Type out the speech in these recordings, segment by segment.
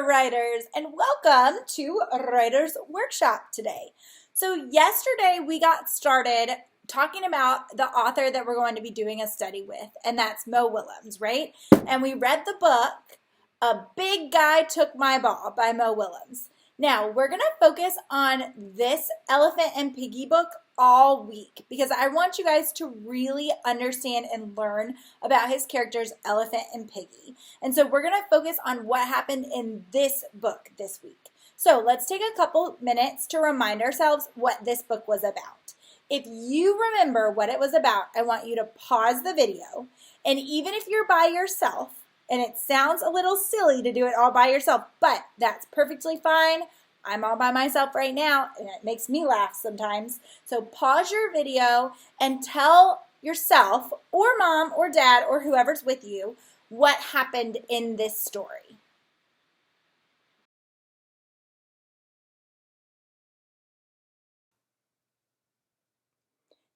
writers, and welcome to Writers Workshop today. So yesterday we got started talking about the author that we're going to be doing a study with, and that's Mo Willems, right? And we read the book, A Big Guy Took My Ball by Mo Willems. Now, we're going to focus on this Elephant and Piggy book all week because I want you guys to really understand and learn about his characters, Elephant and Piggy. And so we're going to focus on what happened in this book this week. So let's take a couple minutes to remind ourselves what this book was about. If you remember what it was about, I want you to pause the video. And even if you're by yourself, and it sounds a little silly to do it all by yourself, but that's perfectly fine. I'm all by myself right now, and it makes me laugh sometimes. So pause your video and tell yourself or mom or dad or whoever's with you what happened in this story.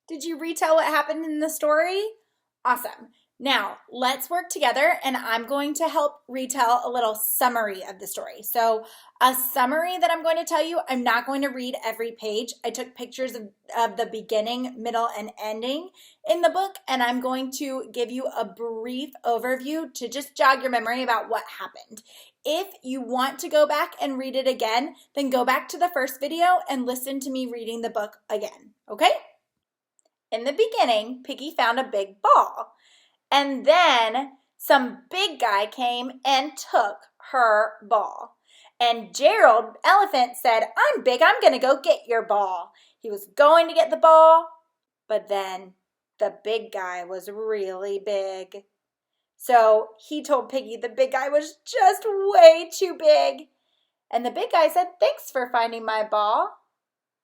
Did you retell what happened in the story? Awesome. Now, let's work together, and I'm going to help retell a little summary of the story. So a summary that I'm going to tell you, I'm not going to read every page. I took pictures of the beginning, middle, and ending in the book, and I'm going to give you a brief overview to just jog your memory about what happened. If you want to go back and read it again, then go back to the first video and listen to me reading the book again, okay? In the beginning, Piggy found a big ball. And then some big guy came and took her ball. And Gerald, Elephant, said, "I'm big, I'm going to go get your ball." He was going to get the ball, but then the big guy was really big. So he told Piggy the big guy was just way too big. And the big guy said, "Thanks for finding my ball."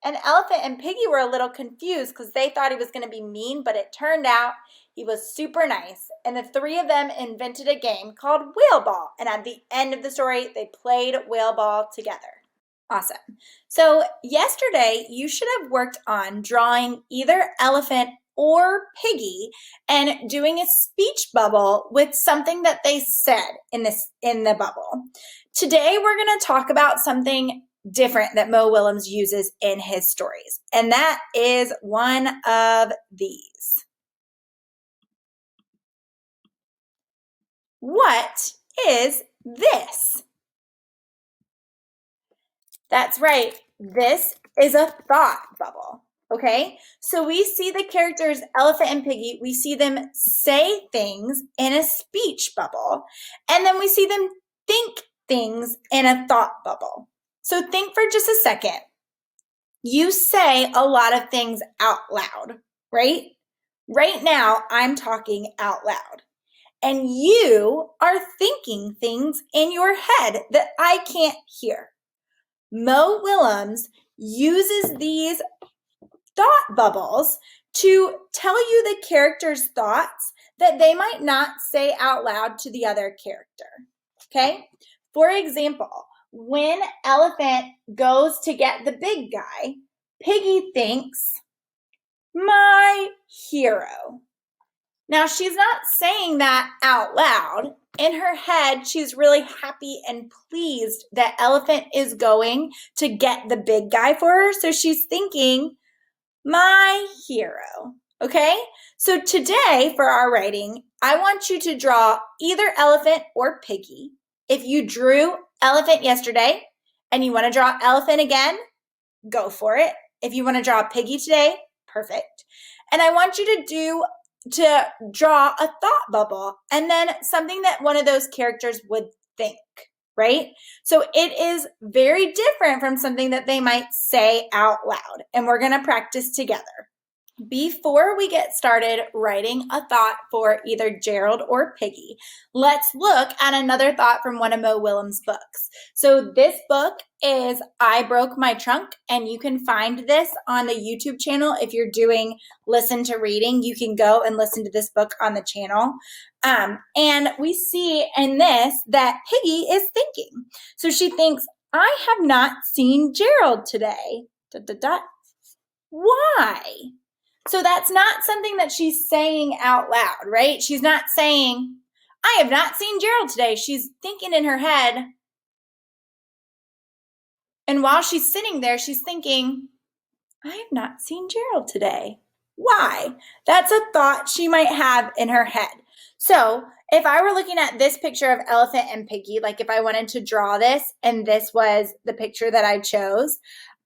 And Elephant and Piggy were a little confused because they thought he was going to be mean, but it turned out he was super nice. And the three of them invented a game called Whale Ball. And at the end of the story, they played Whale Ball together. Awesome. So yesterday, you should have worked on drawing either Elephant or Piggy and doing a speech bubble with something that they said in the bubble. Today, we're going to talk about something different that Mo Willems uses in his stories, and that is one of these. What is this? That's right, this is a thought bubble, okay? So we see the characters Elephant and Piggy, we see them say things in a speech bubble, and then we see them think things in a thought bubble. So think for just a second. You say a lot of things out loud, right? Right now, I'm talking out loud. And you are thinking things in your head that I can't hear. Mo Willems uses these thought bubbles to tell you the character's thoughts that they might not say out loud to the other character, okay? For example, when Elephant goes to get the big guy, Piggy thinks, "My hero." Now, she's not saying that out loud. In her head, she's really happy and pleased that Elephant is going to get the big guy for her. So she's thinking, "My hero." Okay? So today, for our writing, I want you to draw either Elephant or Piggy. If you drew Elephant yesterday and you want to draw Elephant again, go for it. If you want to draw Piggy today, perfect. And I want you to draw a thought bubble and then something that one of those characters would think, right? So it is very different from something that they might say out loud, and we're going to practice together. Before we get started writing a thought for either Gerald or Piggy, let's look at another thought from one of Mo Willems' books. So this book is I Broke My Trunk, and you can find this on the YouTube channel. If you're doing Listen to Reading, you can go and listen to this book on the channel. And we see in this that Piggy is thinking. So she thinks, "I have not seen Gerald today. ... Why?" So that's not something that she's saying out loud, right? She's not saying, "I have not seen Gerald today." She's thinking in her head, And while she's sitting there, she's thinking, I have not seen Gerald today. Why? That's a thought she might have in her head. So if I were looking at this picture of Elephant and Piggy, like if I wanted to draw this and this was the picture that I chose,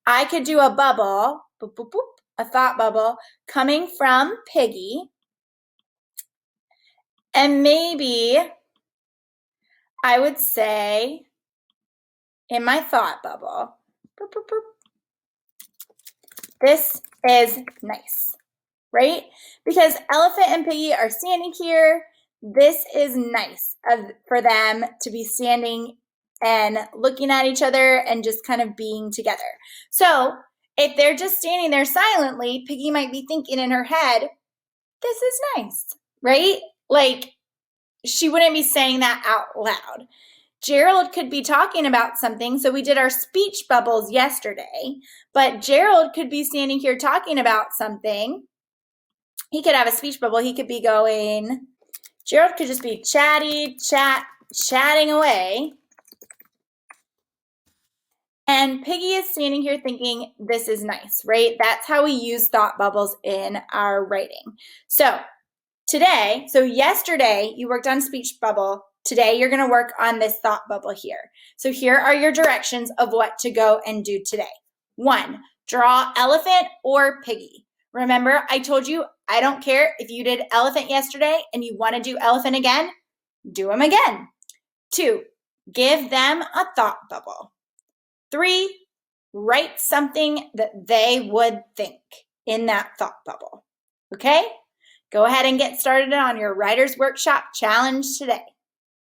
I could do a bubble, boop, boop, boop, a thought bubble coming from Piggy. And maybe I would say in my thought bubble, boop, boop, boop, this is nice, right? Because Elephant and Piggy are standing here. This is nice for them to be standing and looking at each other and just kind of being together. So if they're just standing there silently, Piggy might be thinking in her head, this is nice, right? Like she wouldn't be saying that out loud. Gerald could be talking about something. So we did our speech bubbles yesterday, but Gerald could be standing here talking about something. He could have a speech bubble. He could be going, Gerald could just be chatting away. And Piggy is standing here thinking, this is nice, right? That's how we use thought bubbles in our writing. So yesterday you worked on speech bubble. Today you're going to work on this thought bubble here. So here are your directions of what to go and do today. 1, draw elephant or piggy. Remember, I told you I don't care if you did elephant yesterday and you want to do elephant again, do them again. 2, give them a thought bubble. 3, write something that they would think in that thought bubble. Okay? Go ahead and get started on your Writer's Workshop challenge today.